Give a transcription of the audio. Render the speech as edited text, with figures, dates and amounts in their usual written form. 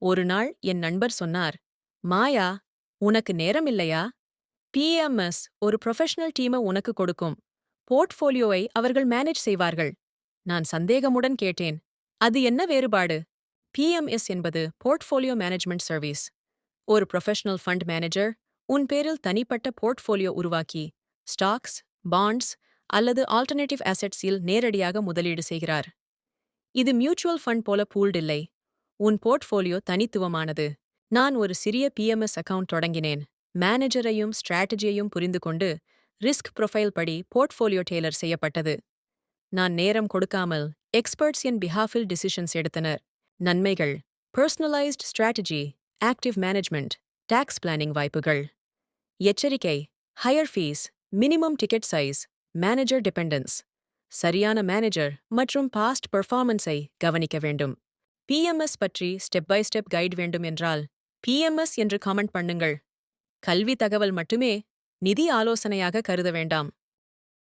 ஒரு நாள் என் நண்பர் சொன்னார், மாயா, உனக்கு நேரம் இல்லையா? பிஎம்எஸ் ஒரு ப்ரொஃபஷனல் டீமை உனக்கு கொடுக்கும். போர்ட்ஃபோலியோவை அவர்கள் மேனேஜ் செய்வார்கள். நான் சந்தேகமுடன் கேட்டேன், அது என்ன வேறுபாடு? பிஎம்எஸ் என்பது போர்ட்ஃபோலியோ மேனேஜ்மெண்ட் சர்வீஸ். ஒரு ப்ரொஃபஷனல் ஃபண்ட் மேனேஜர் உன் பேரில் தனிப்பட்ட போர்ட்ஃபோலியோ உருவாக்கி, ஸ்டாக்ஸ், பாண்ட்ஸ் அல்லது ஆல்டர்னேட்டிவ் அசெட்ஸில் நேரடியாக முதலீடு செய்கிறார். இது மியூச்சுவல் ஃபண்ட் போல பூல்ட் இல்லை. உன் போர்ட்ஃபோலியோ தனித்துவமானது. நான் ஒரு சிறிய பிஎம்எஸ் அக்கவுண்ட் தொடங்கினேன். மேனேஜரையும் ஸ்ட்ராட்டஜியையும் புரிந்து கொண்டு ரிஸ்க் ப்ரொஃபைல் படி போர்ட்ஃபோலியோ டெய்லர் செய்யப்பட்டது. நான் நேரம் கொடுக்காமல் எக்ஸ்பர்ட்ஸ் என் பிஹாஃபில் டிசிஷன்ஸ் எடுத்தனர். நன்மைகள்: personalised strategy, active management, tax planning வாய்ப்புகள். எச்சரிக்கை: higher fees, minimum ticket size, manager dependence. சரியான மேனேஜர் மற்றும் பாஸ்ட் பெர்ஃபார்மன்ஸை கவனிக்க வேண்டும். பிஎம்எஸ் பற்றி ஸ்டெப் பை ஸ்டெப் கைட் வேண்டும் என்றால் பிஎம்எஸ் என்று காமெண்ட் பண்ணுங்கள். கல்வி தகவல் மட்டுமே, நிதி ஆலோசனையாக கருத வேண்டாம்.